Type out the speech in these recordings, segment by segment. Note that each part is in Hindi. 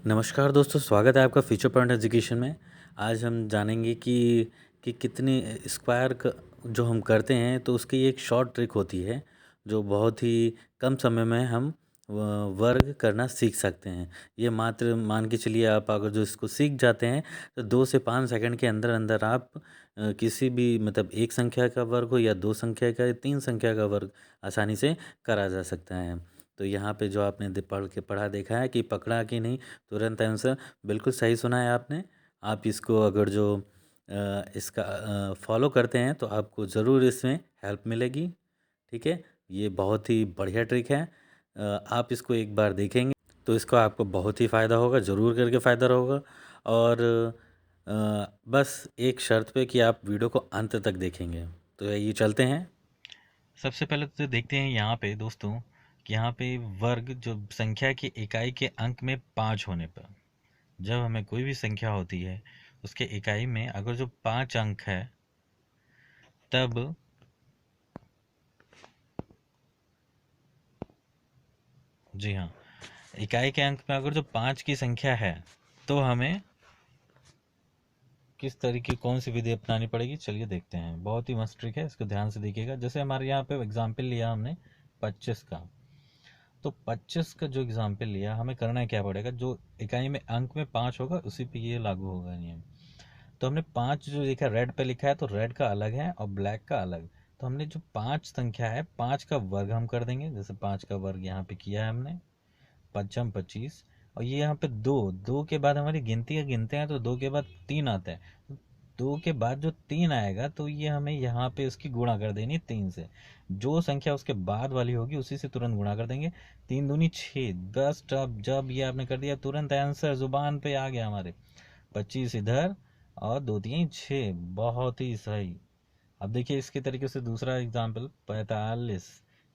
नमस्कार दोस्तों, स्वागत है आपका फ्यूचर पॉइंट एजुकेशन में। आज हम जानेंगे कि कितनी स्क्वायर जो हम करते हैं तो उसकी एक शॉर्ट ट्रिक होती है जो बहुत ही कम समय में हम वर्ग करना सीख सकते हैं। ये मात्र मान के चलिए, आप अगर जो इसको सीख जाते हैं तो 2 से 5 सेकंड के अंदर अंदर आप किसी भी मतलब एक संख्या का वर्ग हो या दो संख्या का या तीन संख्या का वर्ग आसानी से करा जा सकता है। तो यहाँ पे जो आपने पढ़ा देखा है कि पकड़ा कि नहीं, तुरंत आंसर बिल्कुल सही सुना है आपने। आप इसको अगर जो इसका फॉलो करते हैं तो आपको ज़रूर इसमें हेल्प मिलेगी। ठीक है, ये बहुत ही बढ़िया ट्रिक है। आप इसको एक बार देखेंगे तो इसका आपको बहुत ही फ़ायदा होगा, ज़रूर करके फ़ायदा होगा। और बस एक शर्त पे कि आप वीडियो को अंत तक देखेंगे। तो ये चलते हैं। सबसे पहले तो देखते हैं यहाँ पे दोस्तों कि यहाँ पे वर्ग जो संख्या की इकाई के अंक में 5 होने पर, जब हमें कोई भी संख्या होती है उसके इकाई में अगर जो 5 अंक है, तब जी हाँ, इकाई के अंक में अगर जो 5 की संख्या है तो हमें किस तरीके कौन सी विधि अपनानी पड़ेगी, चलिए देखते हैं। बहुत ही मस्त ट्रिक है, इसको ध्यान से देखिएगा। जैसे हमारे यहाँ पे एग्जाम्पल लिया हमने 25 का, तो 25 का जो एग्जाम्पल लिया, हमें करना क्या पड़ेगा, जो इकाई में अंक में 5 होगा उसी पे ये लागू होगा नियम। तो हमने 5 जो लिखा रेड पे लिखा है तो रेड का अलग है और ब्लैक का अलग। तो हमने जो 5 संख्या है 5 का वर्ग हम कर देंगे। जैसे 5 का वर्ग यहाँ पे किया है हमने, पचम 25। और ये यहाँ पे दो दो के बाद हमारी गिनती का गिनते हैं तो दो के बाद तीन आता है। तो दो के बाद जो तीन आएगा तो ये हमें यहाँ पे इसकी गुणा कर देनी 3 से। जो संख्या उसके बाद वाली होगी उसी से तुरंत गुणा कर देंगे। 3 दूनी 6। बस जब जब ये आपने कर दिया तुरंत आंसर जुबान पे आ गया हमारे। 25 इधर और दो तीन 6, बहुत ही सही। अब देखिए इसके तरीके से दूसरा एग्जाम्पल 45।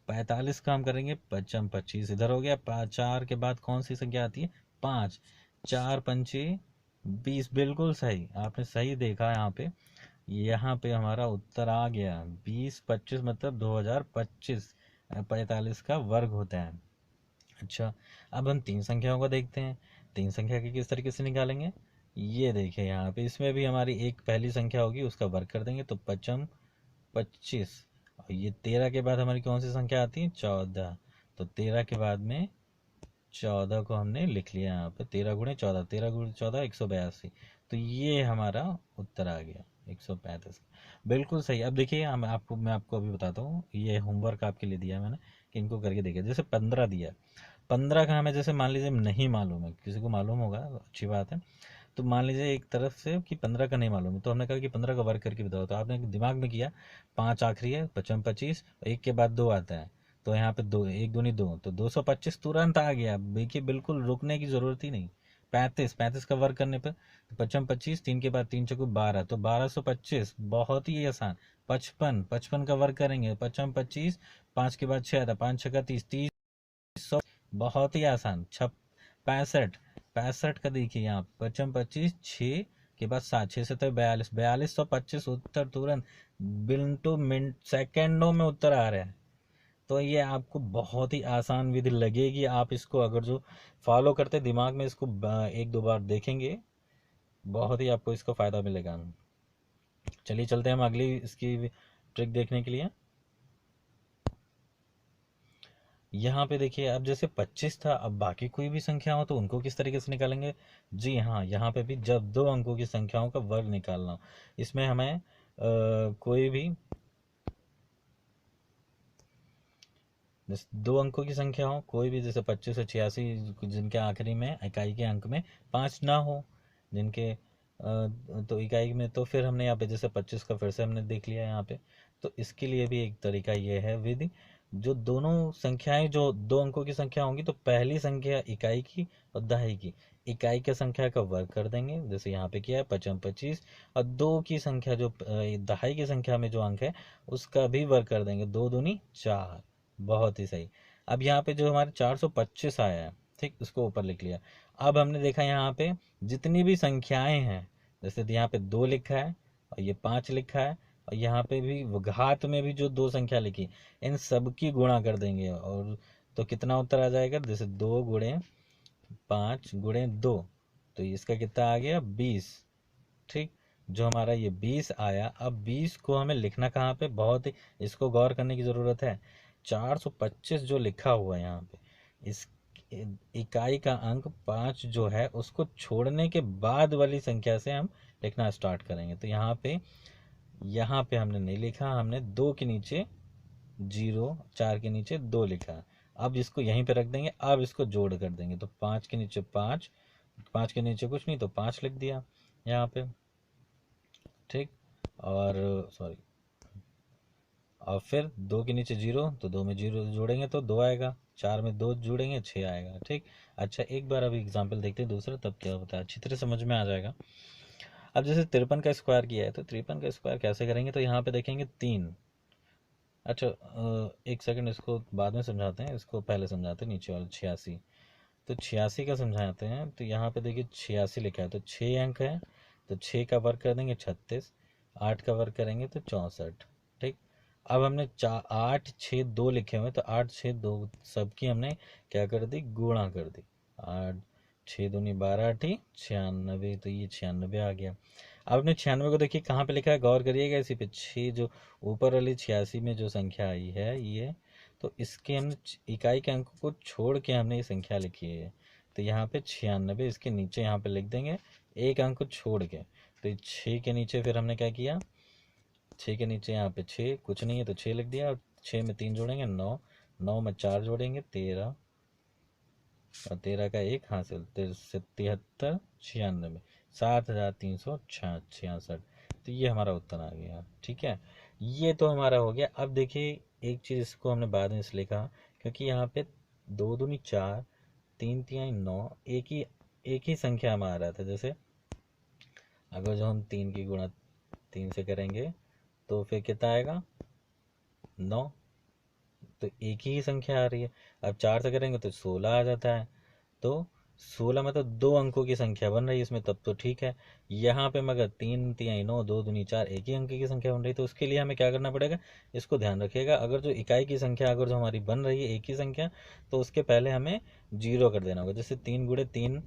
45 का हम करेंगे पचम 25 इधर हो गया। चार के बाद कौन सी संख्या आती है, 5। 4 पंचे 20, बिल्कुल सही, आपने सही देखा। यहाँ पे हमारा उत्तर आ गया 20 25 मतलब 2025 45 का वर्ग होता है। अच्छा, अब हम तीन संख्याओं को देखते हैं। तीन संख्या के किस तरीके से निकालेंगे, ये देखिए यहाँ पे इसमें भी हमारी एक पहली संख्या होगी उसका वर्ग कर देंगे तो पचम 25। और ये 13 के बाद हमारी कौन सी संख्या आती है, 14। तो 13 के बाद में 14 को हमने लिख लिया यहाँ पे, 13 × 14, 13 × 14 182। तो ये हमारा उत्तर आ गया 135। बिल्कुल सही। अब देखिए मैं आपको अभी बताता हूँ, ये होमवर्क आपके लिए दिया है मैंने कि इनको करके देखिए। जैसे 15 दिया, 15 का हमें जैसे मान लीजिए नहीं मालूम है, किसी को मालूम होगा अच्छी बात है। तो मान लीजिए एक तरफ से कि 15 का नहीं मालूम है, तो हमने कहा कि 15 का वर्ग करके बताओ। तो आपने दिमाग में किया, 5 आखिरी है, पचम 25, एक के बाद दो आता है। तो यहाँ पे दो, एक दूनी दो, तो 225 तुरंत आ गया। देखिए बिल्कुल रुकने की जरूरत ही नहीं। 35, 35 का वर्ग करने पर तो पचम 25, तीन के बाद तीन चौको 12, तो 1225, बहुत ही आसान। 55, 55 का वर्ग करेंगे, पचम 25, 5 के बाद 6 आता, 5 छक्का 30, 30 100, बहुत ही आसान। 65, 65 का देखिए यहाँ पचम 25, 6 के बाद 7, 6 7 42, 4225 उत्तर तुरंत मिनटों मिनट सेकेंडों में उत्तर आ रहा है। तो ये आपको बहुत ही आसान विधि लगेगी। आप इसको अगर जो फॉलो करते दिमाग में इसको एक दो बार देखेंगे, बहुत ही आपको इसका फ़ायदा मिलेगा। चलिए चलते हैं हम अगली इसकी ट्रिक देखने के लिए। यहाँ पे देखिए, अब जैसे 25 था, अब बाकी कोई भी संख्या हो तो उनको किस तरीके से निकालेंगे। जी हाँ, यहाँ पे भी जब दो अंकों की संख्याओं का वर्ग निकालना, इसमें हमें कोई भी जैसे दो अंकों की संख्या हो, कोई भी, जैसे 25 से 86 जिनके आखिरी में इकाई के अंक में 5 ना हो, जिनके तो इकाई में, तो फिर हमने यहाँ पे जैसे 25 का फिर से हमने देख लिया यहाँ पे। तो इसके लिए भी एक तरीका ये है विधि, जो दोनों संख्याएं जो दो अंकों की संख्या होंगी तो पहली संख्या इकाई की और दहाई की, इकाई की संख्या का वर्ग कर देंगे। जैसे यहाँ पे किया है पचम 25, और दो की संख्या जो दहाई की संख्या में जो अंक है उसका भी वर्ग कर देंगे, 2 दूनी 4, बहुत ही सही। अब यहाँ पे जो हमारे 425 आया है, ठीक, उसको ऊपर लिख लिया। अब हमने देखा यहाँ पे जितनी भी संख्याएं हैं, जैसे यहाँ पे 2 लिखा है और ये 5 लिखा है, और यहाँ पे भी घात में भी जो दो संख्या लिखी, इन सब की गुणा कर देंगे। और तो कितना उत्तर आ जाएगा, जैसे 2 गुणे 5 गुणे 2, तो इसका कितना आ गया 20। ठीक, जो हमारा ये 20 आया। अब 20 को हमें लिखना कहाँ पे, बहुत ही इसको गौर करने की ज़रूरत है। 425 जो लिखा हुआ है यहाँ पे, इस इकाई का अंक 5 जो है उसको छोड़ने के बाद वाली संख्या से हम लिखना स्टार्ट करेंगे। तो यहाँ पे हमने नहीं लिखा, हमने 2 के नीचे 0, 4 के नीचे 2 लिखा। अब इसको यहीं पे रख देंगे, अब इसको जोड़ कर देंगे, तो 5 के नीचे 5, 5 के नीचे कुछ नहीं तो 5 लिख दिया यहाँ पे। ठीक, और सॉरी, और फिर 2 के नीचे 0, तो 2 में 0 जोड़ेंगे तो 2 आएगा, 4 में 2 जोड़ेंगे 6 आएगा। ठीक, अच्छा एक बार अभी एग्जाम्पल देखते हैं दूसरा, तब क्या होता है अच्छी तरह समझ में आ जाएगा। अब जैसे 53 का स्क्वायर किया है, तो 53 का स्क्वायर कैसे करेंगे, तो यहाँ पे देखेंगे 3। अच्छा, एक सेकंड, इसको बाद में समझाते हैं, इसको पहले समझाते हैं नीचे वाले 86। तो 86 का समझाते हैं, तो यहाँ पे देखिए 86 लिखा है, तो 6 अंक है, तो 6 का वर्ग कर देंगे 36, 8 का वर्ग करेंगे तो 64। ठीक, अब हमने 8 6 2 लिखे हुए, तो 8 6 2 सबकी हमने क्या कर दी, गुणा कर दी। 8 6 दूनी 12, 8 96, तो ये 96 आ गया। अब अपने 96 को देखिए कहाँ पे लिखा है, गौर करिएगा इसी पे, 6 जो ऊपर वाली 86 में जो संख्या आई है ये, तो इसके हमने इकाई के अंक को छोड़ के हमने ये संख्या लिखी है। तो यहाँ पे 96, इसके नीचे यहाँ पे लिख देंगे एक अंक को छोड़ के। तो 6 के नीचे फिर हमने क्या किया, 6 के नीचे यहाँ पे 6 कुछ नहीं है तो 6 लिख दिया, और 6 में 3 जोड़ेंगे 9, 9 में 4 जोड़ेंगे 13, और 13 का 1 हासिल, 73 96, 7366। तो ये हमारा उत्तर आ गया। ठीक है, ये तो हमारा हो गया। अब देखिए एक चीज़, इसको हमने बाद में इसलिए कहा क्योंकि यहाँ पे 2 दूनी 4, 3 तिहाई 9, एक ही संख्या में आ रहा था। जैसे अगर जो हम 3 की गुणा 3 से करेंगे तो फिर कितना आएगा 9, तो एक ही संख्या आ रही है। अब 4 से करेंगे तो 16 आ जाता है, तो 16 मतलब 2 अंकों की संख्या बन रही है इसमें, तब तो ठीक है। यहाँ पे मगर 3 तिहाई 9, 2 दूनी 4, एक ही अंक की संख्या बन रही है, तो उसके लिए हमें क्या करना पड़ेगा, इसको ध्यान रखिएगा। अगर जो इकाई की संख्या अगर जो हमारी बन रही है एक ही संख्या, तो उसके पहले हमें 0 कर देना होगा। जैसे 3 गुणे 3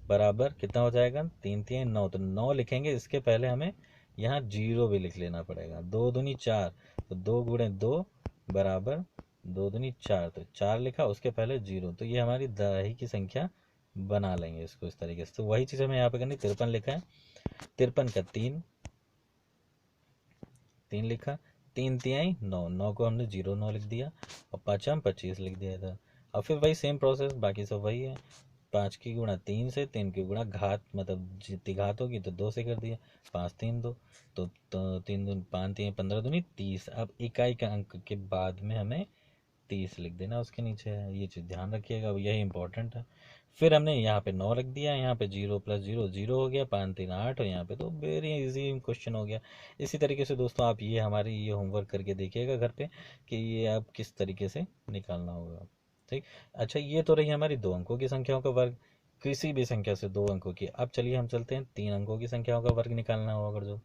बराबर कितना हो जाएगा, 3 तिहाई 9, तो 9 लिखेंगे, इसके पहले हमें यहाँ 0 भी लिख लेना पड़ेगा। 2 दूनी 4, तो 2 गुणे 2 बराबर 2 दूनी 4, तो 4 लिखा, उसके पहले 0, तो ये हमारी दहाई की संख्या बना लेंगे इसको इस तरीके से। तो वही चीज़ हमें यहाँ पे करनी, 53 लिखा है, 53 का 3 लिखा, 3 तिहाई 9, 9 को हमने 0 9 लिख दिया, और 5 हम 25 लिख दिया था। और फिर वही सेम प्रोसेस, बाकी सब वही है। 5 की गुणा 3 से, 3 की गुणा घात मतलब जितनी घात होगी तो 2 से कर दिया, 5 3 2, तो 3 दूनी 5 3 15 दूनी 30। अब इकाई का अंक के बाद में हमें 30 लिख देना उसके नीचे है, ये चीज़ ध्यान रखिएगा, यही इंपॉर्टेंट है। फिर हमने यहाँ पे 9 रख दिया, यहाँ पे 0 प्लस 0 0 हो गया, 5 3 8, और यहाँ पे तो वेरी इजी क्वेश्चन हो गया। इसी तरीके से दोस्तों आप ये हमारी ये होमवर्क करके देखिएगा घर पे कि ये आप किस तरीके से निकालना होगा। ठीक, अच्छा ये तो रही हमारी 2 अंकों की संख्याओं का वर्ग, किसी भी संख्या से 2 अंकों की। अब चलिए हम चलते हैं 3 अंकों की संख्याओं का वर्ग निकालना हो अगर जो।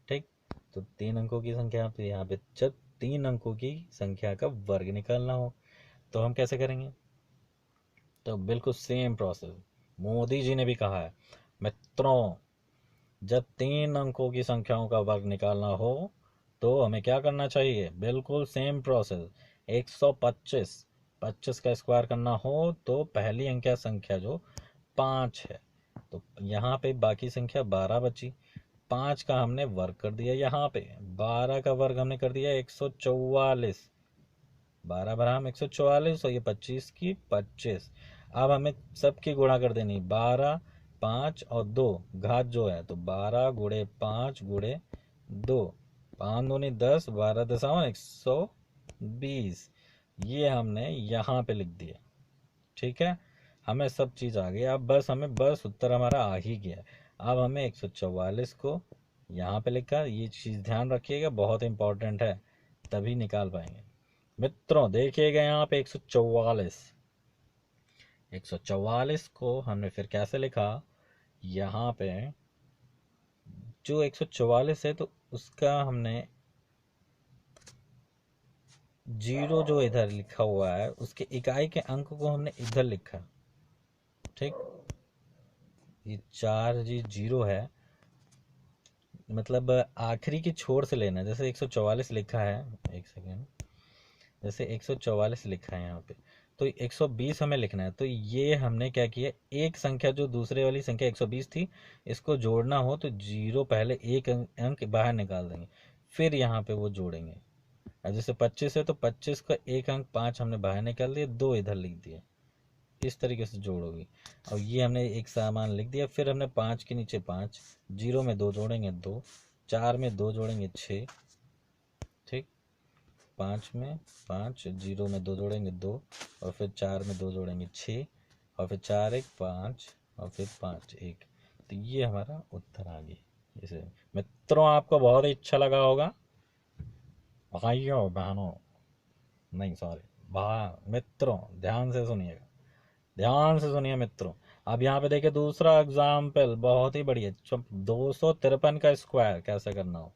ठीक, तो 3 अंकों की संख्या, तो यहाँ पे जब 3 अंकों की संख्या का वर्ग निकालना हो तो हम कैसे करेंगे, तो बिल्कुल सेम प्रोसेस, मोदी जी ने भी कहा है मित्रों, जब 3 अंकों की संख्याओं का वर्ग निकालना हो तो हमें क्या करना चाहिए, बिल्कुल सेम प्रोसेस। 125, 25 का स्क्वायर करना हो तो पहली अंकीय संख्या जो 5 है, तो यहाँ पे बाकी संख्या 12 बची, 5 का हमने वर्ग कर दिया, यहाँ पे 12 का वर्ग हमने कर दिया 144, 12 बराबर 144, और ये 25 की 25। अब हमें सबकी गुणा कर देनी, 12 5 और 2 घात जो है, तो 12 गुणे 5 गुणे 2, 5 दूनी 10, 12 दशावन 120, ये हमने यहाँ पे लिख दिया। ठीक है, हमें सब चीज़ आ गई। अब बस उत्तर हमारा आ ही गया। अब हमें 144 को यहाँ पे लिखा, ये चीज़ ध्यान रखिएगा, बहुत इंपॉर्टेंट है, तभी निकाल पाएंगे। मित्रों देखिएगा यहाँ पे 144, 144 को हमने फिर कैसे लिखा, यहाँ पे जो 144 है तो उसका हमने 0 जो इधर लिखा हुआ है उसके इकाई के अंक को हमने इधर लिखा, ठीक, ये 4 जी 0 है, मतलब आखिरी की छोर से लेना है। जैसे 144 लिखा है, एक सेकेंड, जैसे 144 लिखा है यहाँ पे, तो 120 हमें लिखना है। तो ये हमने क्या किया, एक संख्या जो दूसरे वाली संख्या 120 थी, इसको जोड़ना हो तो जीरो पहले एक अंक बाहर निकाल देंगे, फिर यहाँ पे वो जोड़ेंगे। अब जैसे 25 है तो 25 का एक अंक 5 हमने बाहर निकाल दिया, 2 इधर लिख दिया, इस तरीके से जोड़ोगी। और ये हमने एक सामान लिख दिया, फिर हमने 5 के नीचे 5, जीरो में 2 जोड़ेंगे 2, 4 में 2 जोड़ेंगे 6, ठीक, 5 में 5, जीरो में 2 जोड़ेंगे 2, और फिर 4 में 2 जोड़ेंगे 6, और फिर 4 1 5, और फिर 5 1। तो ये हमारा उत्तर आ गया। इसे मित्रों आपको बहुत ही अच्छा लगा होगा, भाइयों बहनों, नहीं सॉरी, मित्रों ध्यान से सुनिएगा, ध्यान से सुनिए मित्रों। अब यहाँ पे देखिए दूसरा एग्जाम्पल, बहुत ही बढ़िया। 253 का स्क्वायर कैसे करना हो,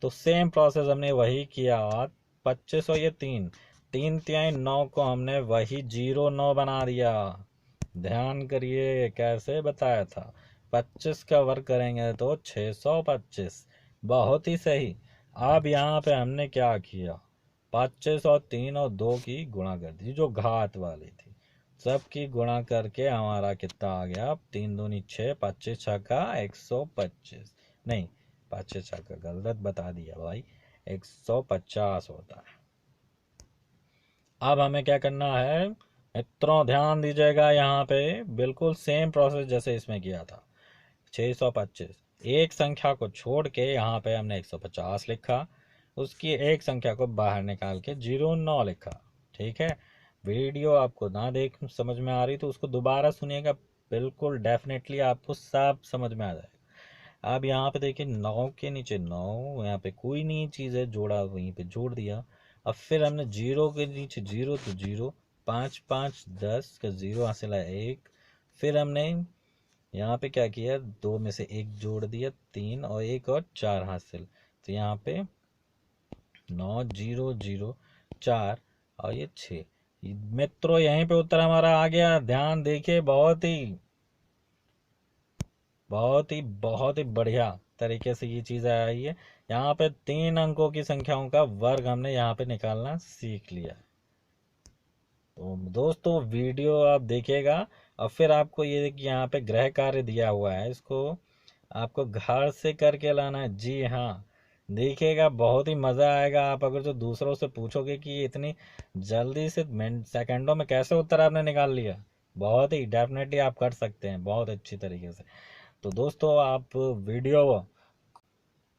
तो सेम प्रोसेस हमने वही किया। 25 और ये 3, 3 तिहाई 9 को हमने वही 0 9 बना दिया। ध्यान करिए कैसे बताया था, 25 का वर्ग करेंगे तो 625, बहुत ही सही। अब यहाँ पे हमने क्या किया, 25 और 3 और 2 की गुणा कर दी, जो घात वाली थी, सबकी गुणा करके हमारा कितना आ गया, 3 दूनी 6, 25 छक्का 125, नहीं 25 छक्का गलत बता दिया भाई, 150 होता है। अब हमें क्या करना है मित्रों, ध्यान दीजिएगा, यहाँ पे बिल्कुल सेम प्रोसेस जैसे इसमें किया था। 625, एक संख्या को छोड़ के यहाँ पे हमने 150 लिखा, उसकी एक संख्या को बाहर निकाल के 0 9 लिखा। ठीक है, वीडियो आपको ना देख समझ में आ रही तो उसको दोबारा सुनिएगा, बिल्कुल डेफिनेटली आपको सब समझ में आ जाएगा। अब यहाँ पे देखिए 9 के नीचे 9, यहाँ पे कोई नहीं चीज़ है, जोड़ा वहीं पे जोड़ दिया। अब फिर हमने 0 के नीचे 0 तो 0, 5 5 10 का 0 हासिल है 1। फिर हमने यहाँ पे क्या किया, 2 में से 1 जोड़ दिया 3, और 1 और 4 हासिल, तो यहाँ पे 9 0 0 4 और ये 6। मित्रों यहीं पे उत्तर हमारा आ गया। ध्यान देखिए, बहुत ही बढ़िया तरीके से ये चीज़ आई है। यहाँ पे 3 अंकों की संख्याओं का वर्ग हमने यहाँ पे निकालना सीख लिया। तो दोस्तों वीडियो आप देखिएगा, और फिर आपको ये यहाँ पे गृह कार्य दिया हुआ है, इसको आपको घर से करके लाना है। जी हाँ, देखिएगा बहुत ही मज़ा आएगा। आप अगर जो दूसरों से पूछोगे कि ये इतनी जल्दी से सेकंडों में कैसे उत्तर आपने निकाल लिया, बहुत ही डेफिनेटली आप कर सकते हैं बहुत अच्छी तरीके से। तो दोस्तों आप वीडियो,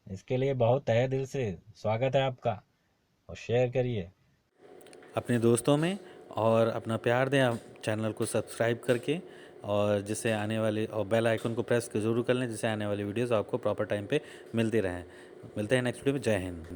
इसके लिए बहुत तहे दिल से स्वागत है आपका, और शेयर करिए अपने दोस्तों में, और अपना प्यार दें आप चैनल को सब्सक्राइब करके, और जिससे आने वाले, और बेल आइकन को प्रेस ज़रूर कर लें, जिससे आने वाली वीडियोस आपको प्रॉपर टाइम पे मिलती रहें। मिलते हैं नेक्स्ट वीडियो में। जय हिंद।